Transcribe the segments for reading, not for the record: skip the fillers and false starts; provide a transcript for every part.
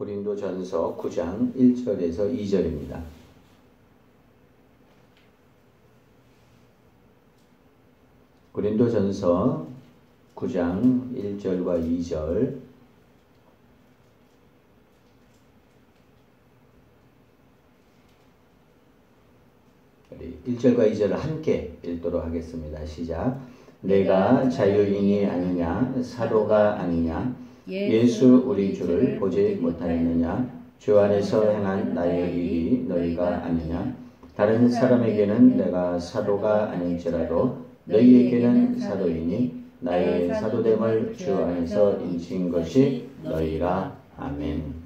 고린도전서 9장 1절에서 2절입니다. 고린도전서 9장 1절과 2절. 우리 1절과 2절을 함께 읽도록 하겠습니다. 시작. 내가 자유인이 아니냐 사도가 아니냐 예수 우리 주를 보지 못하였느냐 주 안에서 행한 나의 일이 너희가 아니냐 다른 사람에게는 내가 사도가 아닐지라도 너희에게는 사도이니 나의 사도됨을 주 안에서 인친 것이 너희라. 아멘.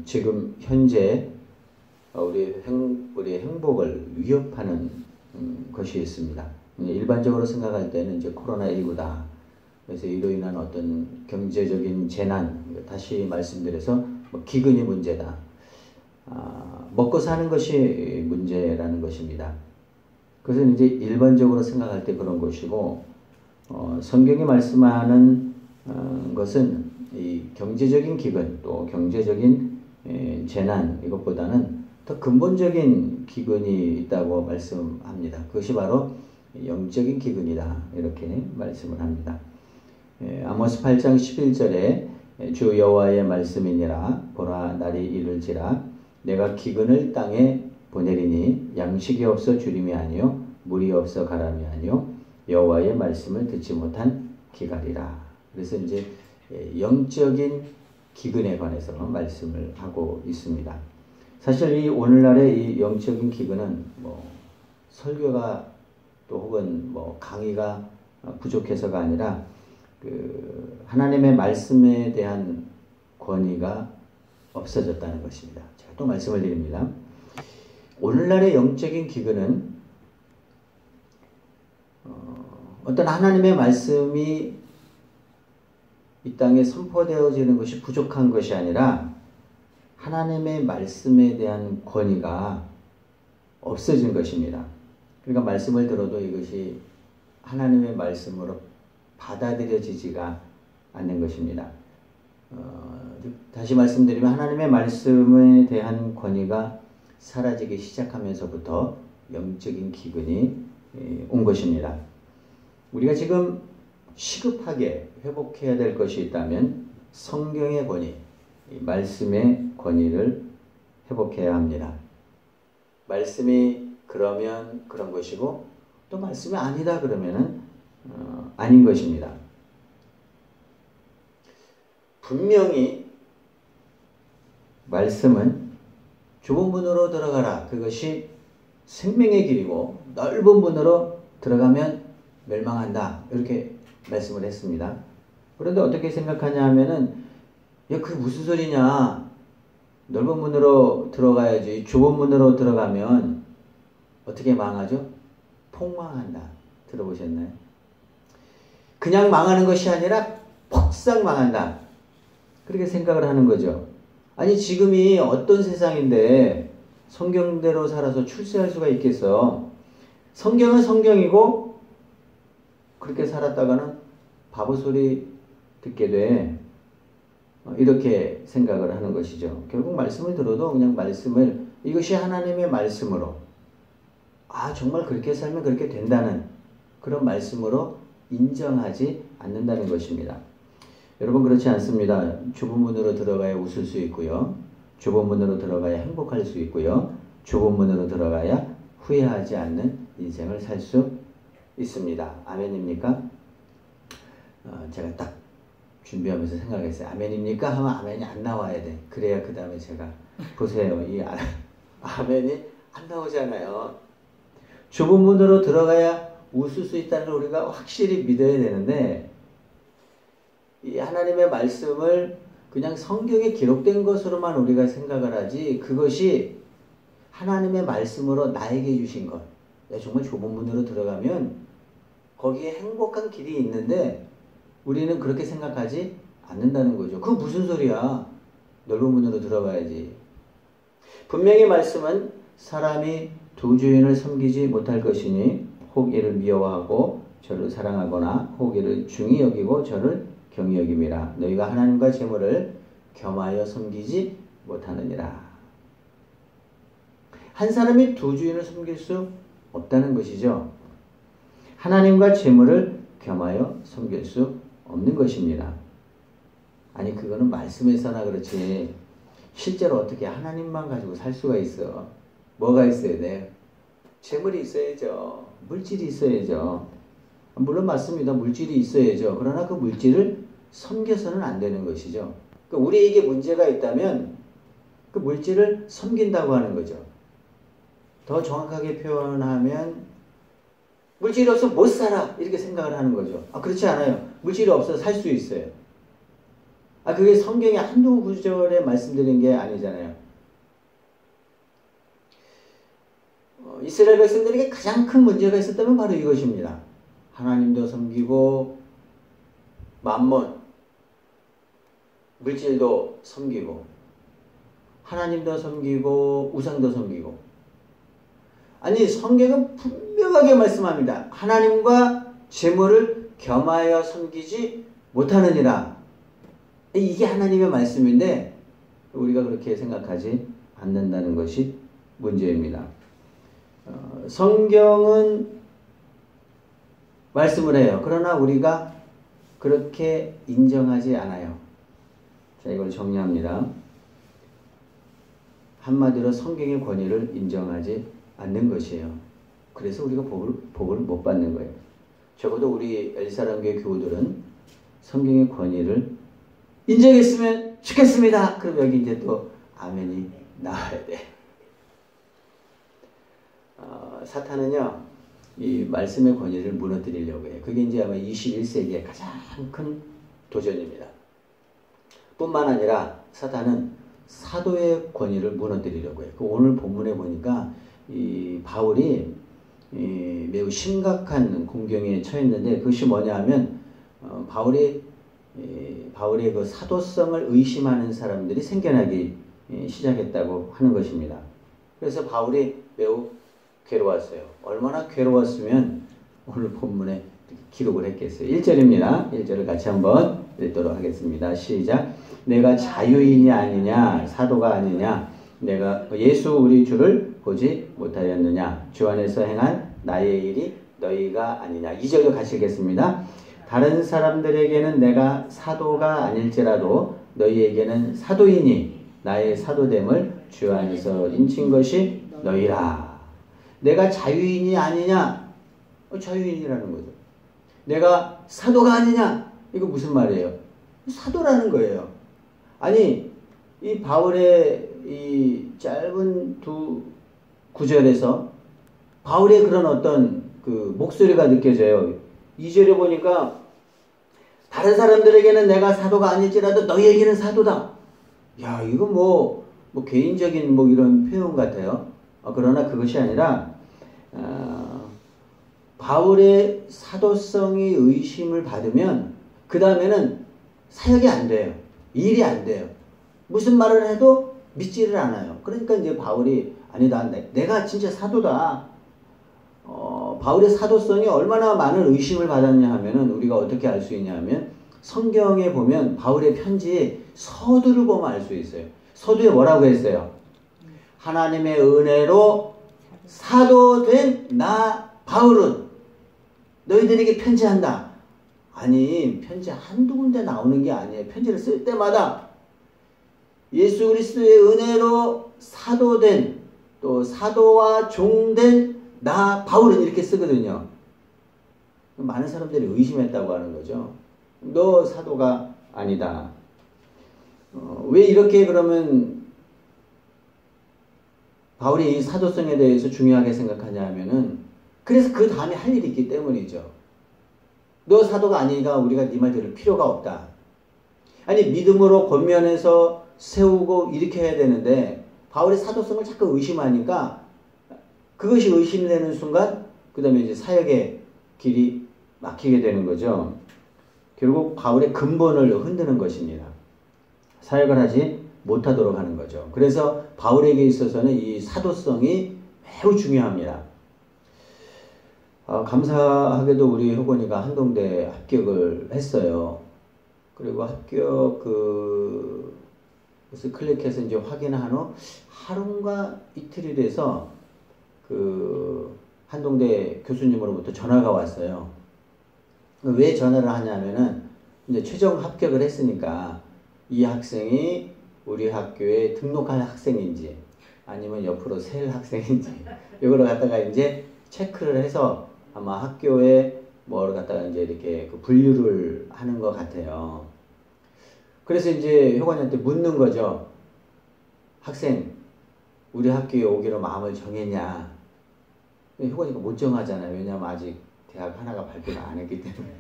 지금 현재 우리의 행복을 위협하는 것이 있습니다. 일반적으로 생각할 때는 이제 코로나19다. 그래서 이로 인한 어떤 경제적인 재난, 다시 말씀드려서 기근이 문제다. 먹고 사는 것이 문제라는 것입니다. 그것은 이제 일반적으로 생각할 때 그런 것이고, 성경이 말씀하는 것은 이 경제적인 기근 또 경제적인 재난 이것보다는 더 근본적인 기근이 있다고 말씀합니다. 그것이 바로 영적인 기근이다 이렇게 말씀을 합니다. 아모스 8장 11절에 주 여호와의 말씀이니라 보라 날이 이를지라 내가 기근을 땅에 보내리니 양식이 없어 주림이 아니요 물이 없어 가람이 아니요 여호와의 말씀을 듣지 못한 기갈이라. 그래서 이제 영적인 기근에 관해서 말씀을 하고 있습니다. 사실 이 오늘날의 이 영적인 기근은 설교가 또 혹은 강의가 부족해서가 아니라 하나님의 말씀에 대한 권위가 없어졌다는 것입니다. 제가 또 말씀을 드립니다. 오늘날의 영적인 기근은 어떤 하나님의 말씀이 이 땅에 선포되어지는 것이 부족한 것이 아니라 하나님의 말씀에 대한 권위가 없어진 것입니다. 그러니까 말씀을 들어도 이것이 하나님의 말씀으로 받아들여지지가 않는 것입니다. 다시 말씀드리면 하나님의 말씀에 대한 권위가 사라지기 시작하면서부터 영적인 기근이 온 것입니다. 우리가 지금 시급하게 회복해야 될 것이 있다면 성경의 권위, 말씀의 권위를 회복해야 합니다. 말씀이 그러면 그런 것이고 또 말씀이 아니다 그러면은 아닌 것입니다. 분명히 말씀은 좁은 문으로 들어가라. 그것이 생명의 길이고 넓은 문으로 들어가면 멸망한다. 이렇게 말씀을 했습니다. 그런데 어떻게 생각하냐 하면은 야, 그게 무슨 소리냐. 넓은 문으로 들어가야지. 좁은 문으로 들어가면 어떻게 망하죠? 폭망한다. 들어보셨나요? 그냥 망하는 것이 아니라 폭삭 망한다. 그렇게 생각을 하는 거죠. 아니 지금이 어떤 세상인데 성경대로 살아서 출세할 수가 있겠어. 성경은 성경이고 그렇게 살았다가는 바보 소리 듣게 돼. 이렇게 생각을 하는 것이죠. 결국 말씀을 들어도 그냥 말씀을 이것이 하나님의 말씀으로 정말 그렇게 살면 그렇게 된다는 그런 말씀으로 인정하지 않는다는 것입니다. 여러분 그렇지 않습니다. 좁은 문으로 들어가야 웃을 수 있고요. 좁은 문으로 들어가야 행복할 수 있고요. 좁은 문으로 들어가야 후회하지 않는 인생을 살 수 있습니다. 아멘입니까? 제가 딱 준비하면서 생각했어요. 아멘입니까? 하면 아멘이 안 나와야 돼. 그래야 그 다음에 제가 보세요. 이 아멘이 안 나오잖아요. 좁은 문으로 들어가야 웃을 수 있다는 걸 우리가 확실히 믿어야 되는데 이 하나님의 말씀을 그냥 성경에 기록된 것으로만 우리가 생각을 하지 그것이 하나님의 말씀으로 나에게 주신 것. 정말 좁은 문으로 들어가면 거기에 행복한 길이 있는데 우리는 그렇게 생각하지 않는다는 거죠. 그거 무슨 소리야. 넓은 문으로 들어가야지. 분명히 말씀은 사람이 두 주인을 섬기지 못할 것이니 혹 이를 미워하고 저를 사랑하거나 호기를 중히 여기고 저를 경히 여김이라. 너희가 하나님과 재물을 겸하여 섬기지 못하느니라. 한 사람이 두 주인을 섬길 수 없다는 것이죠. 하나님과 재물을 겸하여 섬길 수 없는 것입니다. 아니 그거는 말씀에서나 그렇지 실제로 어떻게 하나님만 가지고 살 수가 있어? 뭐가 있어야 돼? 재물이 있어야죠. 물질이 있어야죠. 물론 맞습니다. 물질이 있어야죠. 그러나 그 물질을 섬겨서는 안 되는 것이죠. 그러니까 우리에게 문제가 있다면 그 물질을 섬긴다고 하는 거죠. 더 정확하게 표현하면 물질이 없으면 못 살아 이렇게 생각을 하는 거죠. 그렇지 않아요. 물질이 없어서 살 수 있어요. 그게 성경의 한두 구절에 말씀드린 게 아니잖아요. 이스라엘 백성들에게 가장 큰 문제가 있었다면 바로 이것입니다. 하나님도 섬기고 만몬, 물질도 섬기고 하나님도 섬기고 우상도 섬기고. 아니 성경은 분명하게 말씀합니다. 하나님과 재물을 겸하여 섬기지 못하느니라. 이게 하나님의 말씀인데 우리가 그렇게 생각하지 않는다는 것이 문제입니다. 성경은 말씀을 해요. 그러나 우리가 그렇게 인정하지 않아요. 자, 이걸 정리합니다. 한마디로 성경의 권위를 인정하지 않는 것이에요. 그래서 우리가 복을 못 받는 거예요. 적어도 우리 엘사랑교회 교우들은 성경의 권위를 인정했으면 좋겠습니다. 그럼 여기 이제 또 아멘이 나와야 돼. 사탄은요, 이 말씀의 권위를 무너뜨리려고 해요. 그게 이제 아마 21세기의 가장 큰 도전입니다. 뿐만 아니라 사탄은 사도의 권위를 무너뜨리려고 해요. 오늘 본문에 보니까 이 바울이 매우 심각한 공경에 처했는데 그것이 뭐냐 하면 바울의 그 사도성을 의심하는 사람들이 생겨나기 시작했다고 하는 것입니다. 그래서 바울이 매우 괴로웠어요. 얼마나 괴로웠으면 오늘 본문에 기록을 했겠어요. 1절입니다. 1절을 같이 한번 읽도록 하겠습니다. 시작. 내가 자유인이 아니냐 사도가 아니냐 내가 예수 우리 주를 보지 못하였느냐 주 안에서 행한 나의 일이 너희가 아니냐. 2절도 같이 읽겠습니다. 다른 사람들에게는 내가 사도가 아닐지라도 너희에게는 사도이니 나의 사도됨을 주 안에서 인친 것이 너희라. 내가 자유인이 아니냐? 자유인이라는 거죠. 내가 사도가 아니냐? 이거 무슨 말이에요? 사도라는 거예요. 아니 이 바울의 이 짧은 두 구절에서 바울의 그런 어떤 그 목소리가 느껴져요. 2절에 보니까 다른 사람들에게는 내가 사도가 아닐지라도 너희에게는 사도다. 야, 이거 뭐 개인적인 뭐 이런 표현 같아요. 그러나 그것이 아니라 바울의 사도성이 의심을 받으면 그 다음에는 사역이 안 돼요. 일이 안 돼요. 무슨 말을 해도 믿지를 않아요. 그러니까 이제 바울이 아니다. 내가 진짜 사도다. 바울의 사도성이 얼마나 많은 의심을 받았냐 하면은 우리가 어떻게 알 수 있냐 하면 성경에 보면 바울의 편지 서두를 보면 알 수 있어요. 서두에 뭐라고 했어요? 하나님의 은혜로 사도된 나 바울은 너희들에게 편지한다. 아니 편지 한두 군데 나오는 게 아니에요. 편지를 쓸 때마다 예수 그리스도의 은혜로 사도된 또 사도와 종된 나 바울은 이렇게 쓰거든요. 많은 사람들이 의심했다고 하는 거죠. 너 사도가 아니다. 왜 이렇게 그러면 바울이 이 사도성에 대해서 중요하게 생각하냐 하면은 그래서 그 다음에 할 일이 있기 때문이죠. 너 사도가 아니니까 우리가 네 말 들을 필요가 없다. 아니 믿음으로 권면해서 세우고 이렇게 해야 되는데 바울의 사도성을 자꾸 의심하니까 그것이 의심되는 순간 그 다음에 이제 사역의 길이 막히게 되는 거죠. 결국 바울의 근본을 흔드는 것입니다. 사역을 하지 못하도록 하는 거죠. 그래서 바울에게 있어서는 이 사도성이 매우 중요합니다. 감사하게도 우리 효건이가 한동대 합격을 했어요. 그리고 합격 그것을 클릭해서 이제 확인한 후 하루인가 이틀이 돼서 한동대 교수님으로부터 전화가 왔어요. 왜 전화를 하냐면은 이제 최종 합격을 했으니까 이 학생이 우리 학교에 등록할 학생인지 아니면 옆으로 셀 학생인지 이거를 갖다가 이제 체크를 해서 아마 학교에 뭐를 갖다가 이제 이렇게 분류를 하는 것 같아요. 그래서 이제 효관이한테 묻는 거죠. 학생, 우리 학교에 오기로 마음을 정했냐? 효관이가 못 정하잖아요. 왜냐하면 아직 대학 하나가 발표를 안 했기 때문에.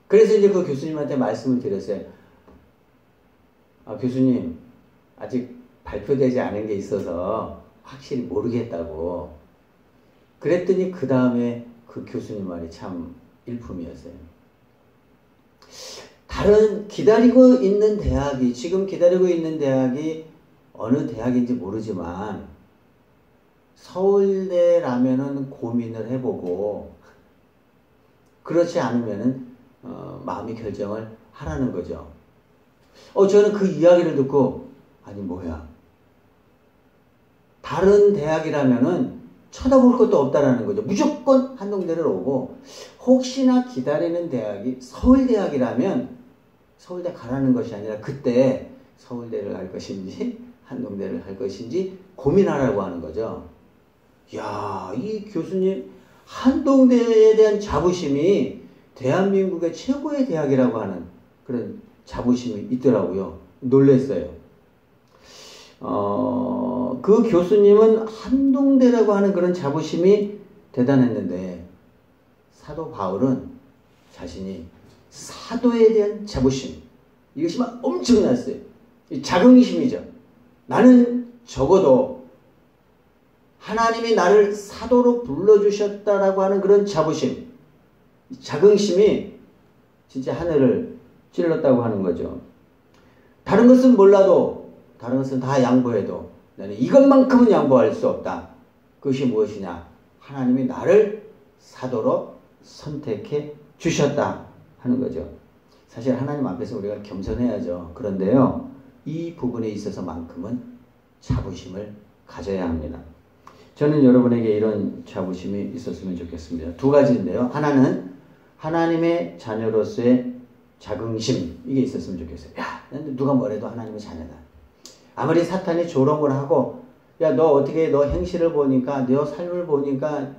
그래서 이제 그 교수님한테 말씀을 드렸어요. 교수님, 아직 발표되지 않은 게 있어서 확실히 모르겠다고. 그랬더니 그 다음에 그 교수님 말이 참 일품이었어요. 지금 기다리고 있는 대학이 어느 대학인지 모르지만 서울대라면은 고민을 해보고 그렇지 않으면은 마음의 결정을 하라는 거죠. 저는 그 이야기를 듣고 아니 뭐야, 다른 대학이라면은 쳐다볼 것도 없다라는 거죠. 무조건 한동대를 오고 혹시나 기다리는 대학이 서울대학이라면 서울대 가라는 것이 아니라 그때 서울대를 갈 것인지 한동대를 갈 것인지 고민하라고 하는 거죠. 야, 이 교수님 한동대에 대한 자부심이 대한민국의 최고의 대학이라고 하는 그런 자부심이 있더라고요. 놀랬어요. 그 교수님은 한동대라고 하는 그런 자부심이 대단했는데 사도 바울은 자신이 사도에 대한 자부심, 이것이 막 엄청났어요. 자긍심이죠. 나는 적어도 하나님이 나를 사도로 불러주셨다라고 하는 그런 자부심, 자긍심이 진짜 하늘을 찔렀다고 하는 거죠. 다른 것은 몰라도, 다른 것은 다 양보해도 나는 이것만큼은 양보할 수 없다. 그것이 무엇이냐? 하나님이 나를 사도로 선택해 주셨다 하는 거죠. 사실 하나님 앞에서 우리가 겸손해야죠. 그런데요, 이 부분에 있어서만큼은 자부심을 가져야 합니다. 저는 여러분에게 이런 자부심이 있었으면 좋겠습니다. 두 가지인데요. 하나는 하나님의 자녀로서의 자긍심, 이게 있었으면 좋겠어요. 야, 누가 뭐래도 하나님의 자녀다. 아무리 사탄이 조롱을 하고, 야, 너 행실을 보니까, 너 삶을 보니까,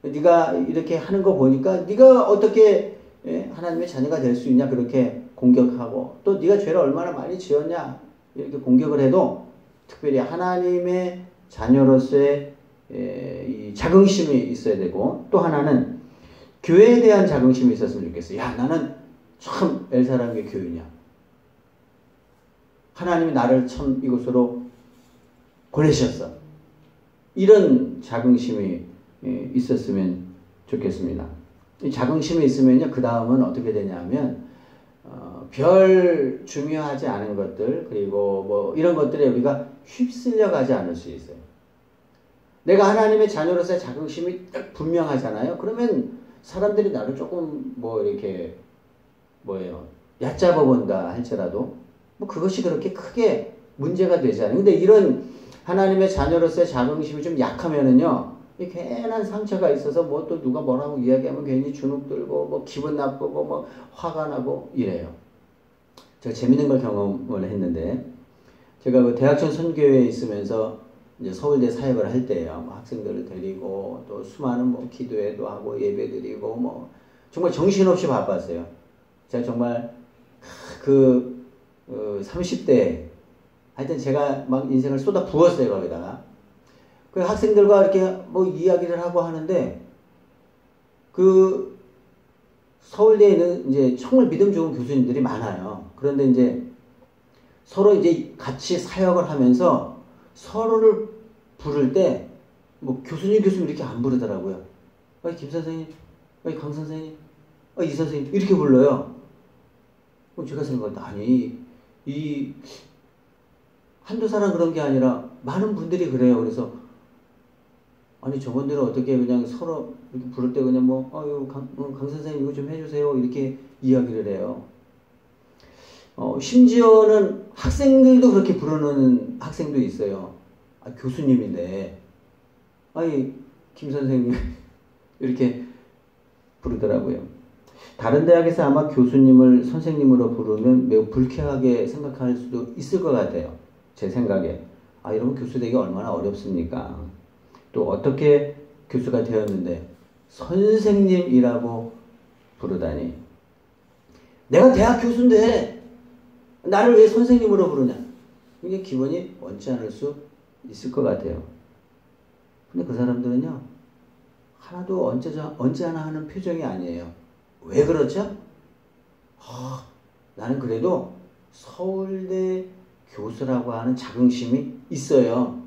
네가 이렇게 하는 거 보니까, 네가 어떻게 하나님의 자녀가 될 수 있냐, 그렇게 공격하고, 또 네가 죄를 얼마나 많이 지었냐, 이렇게 공격을 해도, 특별히 하나님의 자녀로서의 이 자긍심이 있어야 되고, 또 하나는 교회에 대한 자긍심이 있었으면 좋겠어요. 야, 나는 참 엘사랑의 교인이야. 하나님이 나를 참 이곳으로 보내셨어. 이런 자긍심이 있었으면 좋겠습니다. 이 자긍심이 있으면요, 그 다음은 어떻게 되냐면 별 중요하지 않은 것들, 그리고 뭐 이런 것들에 우리가 휩쓸려 가지 않을 수 있어요. 내가 하나님의 자녀로서의 자긍심이 딱 분명하잖아요. 그러면 사람들이 나를 조금 뭐 이렇게 얕잡아 본다 할지라도 뭐 그것이 그렇게 크게 문제가 되지 않아요. 근데 이런 하나님의 자녀로서의 자긍심이 좀 약하면은요, 이 괜한 상처가 있어서 뭐 또 누가 뭐라고 이야기하면 괜히 주눅 들고 뭐 기분 나쁘고 뭐 화가 나고 이래요. 제가 재밌는 걸 경험을 했는데, 제가 그 대학촌 선교회에 있으면서 이제 서울대 사역을 할 때예요. 뭐 학생들을 데리고 또 수많은 뭐 기도회도 하고 예배드리고 뭐 정말 정신없이 바빴어요. 제가 정말 30대 하여튼 제가 막 인생을 쏟아 부었어요. 거기다가 그 학생들과 이렇게 뭐 이야기를 하고 하는데, 그 서울대에는 이제 정말 믿음 좋은 교수님들이 많아요. 그런데 이제 서로 이제 같이 사역을 하면서 서로를 부를 때 뭐 교수님 이렇게 안 부르더라고요. 김 선생님, 강 선생님, 이 선생님 이렇게 불러요. 제가 생각했다. 아니, 이 한두 사람 그런 게 아니라 많은 분들이 그래요. 그래서 아니 저분들은 어떻게 그냥 서로 이렇게 부를 때 그냥 뭐 아유 강 선생님 이거 좀 해주세요 이렇게 이야기를 해요. 심지어는 학생들도 그렇게 부르는 학생도 있어요. 아, 교수님인데 아니 김 선생님 이렇게 부르더라고요. 다른 대학에서 아마 교수님을 선생님으로 부르면 매우 불쾌하게 생각할 수도 있을 것 같아요. 제 생각에. 아, 이러면 교수 되기 얼마나 어렵습니까? 또 어떻게 교수가 되었는데 선생님이라고 부르다니. 내가 대학 교수인데 나를 왜 선생님으로 부르냐? 이게 기분이 원치 않을 수 있을 것 같아요. 근데 그 사람들은요, 하나도 언짢아 하는 표정이 아니에요. 왜 그렇죠? 나는 그래도 서울대 교수라고 하는 자긍심이 있어요.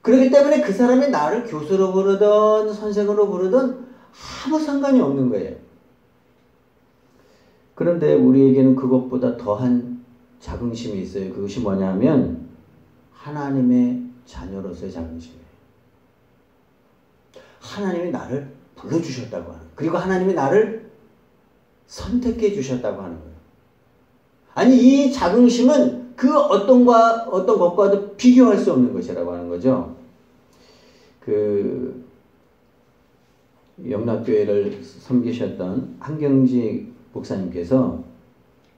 그렇기 때문에 그 사람이 나를 교수로 부르든 선생으로 부르든 아무 상관이 없는 거예요. 그런데 우리에게는 그것보다 더한 자긍심이 있어요. 그것이 뭐냐면 하나님의 자녀로서의 자긍심이에요. 하나님이 나를 불러주셨다고 하는, 그리고 하나님이 나를 선택해 주셨다고 하는 거예요. 아니 이 자긍심은 그 어떤 것과도 비교할 수 없는 것이라고 하는 거죠. 그 영락교회를 섬기셨던 한경직 목사님께서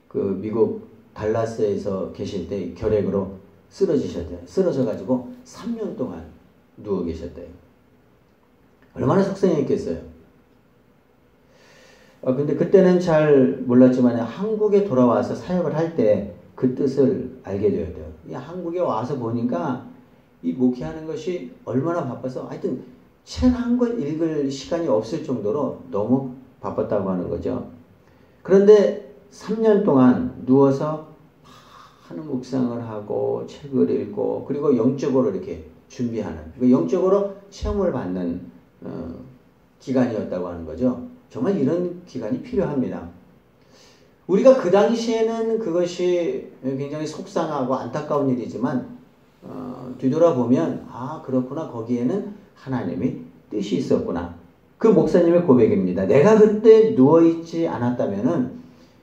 그 미국 달라스에서 계실 때 결핵으로 쓰러지셨대요. 쓰러져가지고 3년 동안 누워 계셨대요. 얼마나 속상했겠어요. 근데 그때는 잘 몰랐지만 한국에 돌아와서 사역을 할 때 그 뜻을 알게 되었대요. 한국에 와서 보니까 이 목회하는 것이 얼마나 바빠서 하여튼 책 한 권 읽을 시간이 없을 정도로 너무 바빴다고 하는 거죠. 그런데 3년 동안 누워서 많은 묵상을 하고 책을 읽고 그리고 영적으로 이렇게 준비하는, 영적으로 체험을 받는 기간이었다고 하는 거죠. 정말 이런 기간이 필요합니다. 우리가 그 당시에는 그것이 굉장히 속상하고 안타까운 일이지만 뒤돌아보면 그렇구나, 거기에는 하나님의 뜻이 있었구나. 그 목사님의 고백입니다. 내가 그때 누워있지 않았다면은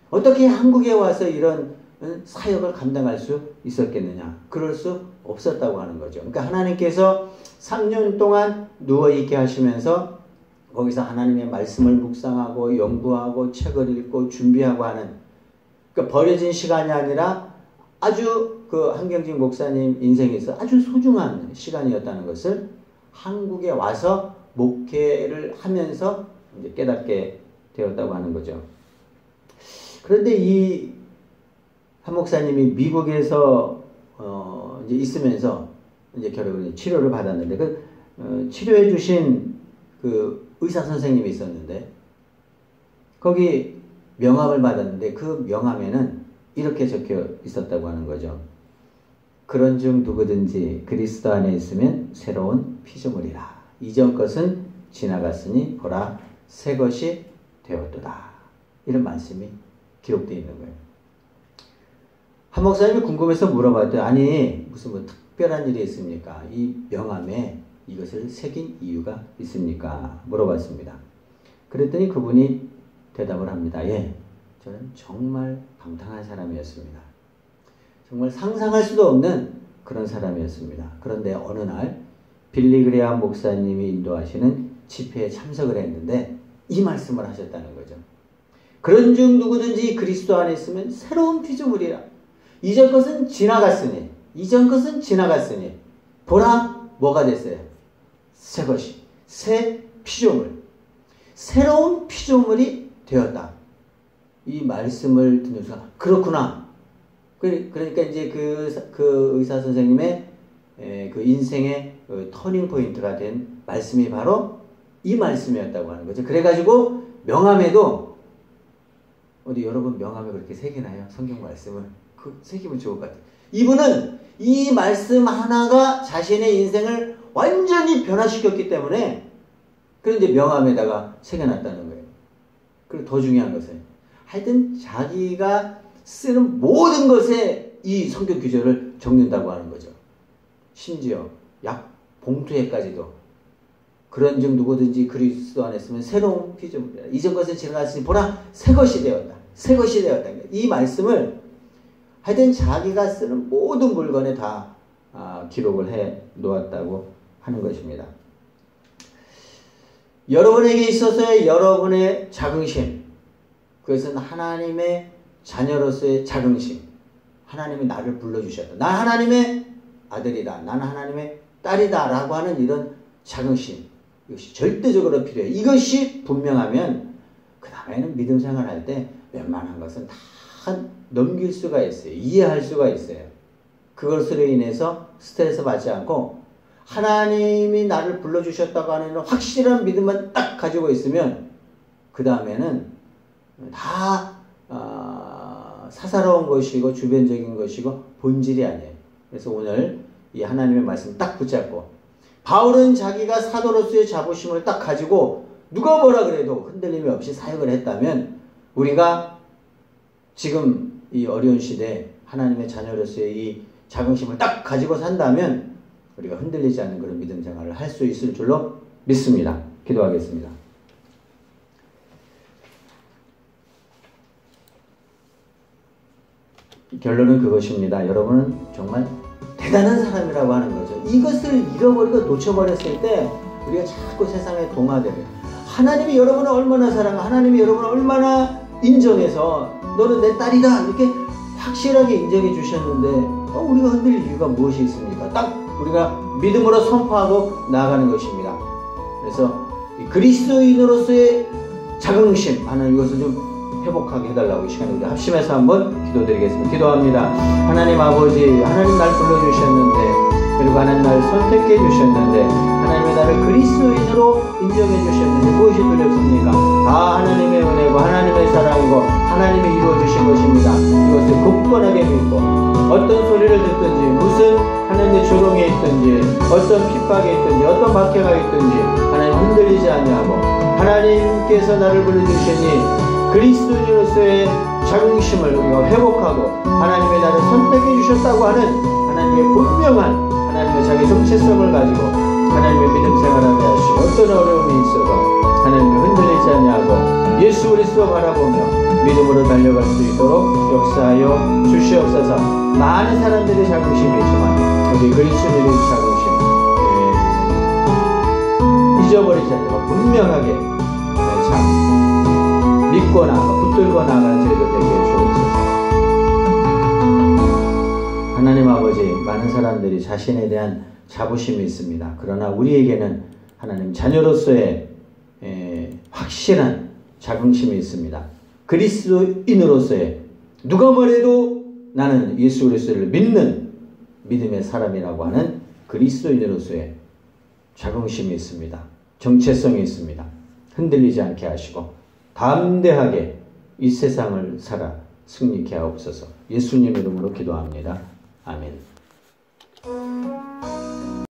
어떻게 한국에 와서 이런 사역을 감당할 수 있었겠느냐. 그럴 수 없었다고 하는 거죠. 그러니까 하나님께서 3년 동안 누워있게 하시면서 거기서 하나님의 말씀을 묵상하고 연구하고 책을 읽고 준비하고 하는, 그러니까 버려진 시간이 아니라 아주 그 한경직 목사님 인생에서 아주 소중한 시간이었다는 것을 한국에 와서 목회를 하면서 이제 깨닫게 되었다고 하는 거죠. 그런데 이 한 목사님이 미국에서 이제 있으면서 이제 결국 치료를 받았는데 그 치료해 주신 그 의사 선생님이 있었는데 거기 명함을 받았는데 그 명함에는 이렇게 적혀 있었다고 하는 거죠. 그런즉 누구든지 그리스도 안에 있으면 새로운 피조물이라. 이전 것은 지나갔으니 보라 새 것이 되었도다. 이런 말씀이 기록되어 있는 거예요. 한 목사님이 궁금해서 물어봤더니 아니 무슨 뭐 특별한 일이 있습니까? 이 명함에 이것을 새긴 이유가 있습니까? 물어봤습니다. 그랬더니 그분이 대답을 합니다. 예, 저는 정말 방탕한 사람이었습니다. 정말 상상할 수도 없는 그런 사람이었습니다. 그런데 어느 날 빌리 그레이엄 목사님이 인도하시는 집회에 참석을 했는데 이 말씀을 하셨다는 거죠. 그런즉 누구든지 그리스도 안에 있으면 새로운 피조물이라. 이전 것은 지나갔으니 보라 뭐가 됐어요? 새 것이, 새 피조물, 새로운 피조물이 되었다. 이 말씀을 듣는 순간 그렇구나. 그러니까 이제 그 의사 선생님의 그 인생의 그 터닝 포인트가 된 말씀이 바로 이 말씀이었다고 하는 거죠. 그래가지고 명함에도 어디 여러분 명함에 그렇게 새기나요? 성경 말씀을 그 새기면 좋을 것 같아요. 이분은 이 말씀 하나가 자신의 인생을 완전히 변화시켰기 때문에 그런 이제 명함에다가 새겨놨다는 거예요. 그리고 더 중요한 것은 하여튼 자기가 쓰는 모든 것에 이 성경 규절을 적는다고 하는 거죠. 심지어 약 봉투에까지도 그런즉 누구든지 그리스도 안에 있으면 새로운 피조물이라. 이전 것은 지나갔으니 보라 새 것이 되었다. 새 것이 되었다. 이 말씀을 하여튼 자기가 쓰는 모든 물건에 다 기록을 해 놓았다고 하는 것입니다. 여러분에게 있어서의 여러분의 자긍심, 그것은 하나님의 자녀로서의 자긍심. 하나님이 나를 불러주셨다. 난 하나님의 아들이다. 나는 하나님의 딸이다. 라고 하는 이런 자긍심. 이것이 절대적으로 필요해요. 이것이 분명하면 그 다음에는 믿음 생활할 때 웬만한 것은 다 넘길 수가 있어요. 이해할 수가 있어요. 그것으로 인해서 스트레스 받지 않고 하나님이 나를 불러주셨다고 하는 확실한 믿음만 딱 가지고 있으면 그 다음에는 다 사사로운 것이고 주변적인 것이고 본질이 아니에요. 그래서 오늘 이 하나님의 말씀 딱 붙잡고 바울은 자기가 사도로서의 자부심을 딱 가지고 누가 뭐라 그래도 흔들림이 없이 사역을 했다면 우리가 지금 이 어려운 시대에 하나님의 자녀로서의 이 자긍심을 딱 가지고 산다면 우리가 흔들리지 않는 그런 믿음 생활을 할 수 있을 줄로 믿습니다. 기도하겠습니다. 결론은 그것입니다. 여러분은 정말 대단한 사람이라고 하는 거죠. 이것을 잃어버리고 놓쳐버렸을 때 우리가 자꾸 세상에 동화되는 하나님이 여러분을 얼마나 사랑하고 하나님이 여러분을 얼마나 인정해서 너는 내 딸이다 이렇게 확실하게 인정해 주셨는데 우리가 흔들릴 이유가 무엇이 있습니까? 딱 우리가 믿음으로 선포하고 나아가는 것입니다. 그래서 그리스도인으로서의 자긍심 하는 이것을 좀 회복하게 해달라고 이 시간에 우리 합심해서 한번 기도드리겠습니다. 기도합니다. 하나님 아버지, 하나님 날 불러주셨는데 그리고 하나님 날 선택해 주셨는데 하나님의 나를 그리스도인으로 인정해 주셨는데 무엇이 두렵습니까? 다 하나님의 은혜고 하나님의 사랑이고 하나님이 이루어주신 것입니다. 이것을 굳건하게 믿고 어떤 소리를 듣든지 무슨 하나님의 조롱에 있든지 어떤 핍박에 있든지 어떤 박해가 있든지 하나님 흔들리지 아니하고 하나님께서 나를 불러주시니 그리스도인으로서의 자긍심을 우리가 회복하고 하나님의 나를 선택해 주셨다고 하는 하나님의 분명한 하나님의 자기 정체성을 가지고 하나님의 믿음 생활하게 하시고 어떤 어려움이 있어도 하나님을 흔들리지 아니하고 예수 그리스도 바라보며 믿음으로 달려갈 수 있도록 역사하여 주시옵소서. 많은 사람들의 자긍심이 있지만 우리 그리스도인의 자긍심 잊어버리지 않고 분명하게 참 믿고 나가 붙들고 나가는 저희들 되게 주옵소서. 하나님 아버지, 많은 사람들이 자신에 대한 자부심이 있습니다. 그러나 우리에게는 하나님 자녀로서의 확실한 자긍심이 있습니다. 그리스도인으로서의 누가 뭐래도 나는 예수 그리스도를 믿는 믿음의 사람이라고 하는 그리스도인으로서의 자긍심이 있습니다. 정체성이 있습니다. 흔들리지 않게 하시고 담대하게 이 세상을 살아 승리케 하옵소서. 예수님 이름으로 기도합니다. 아멘.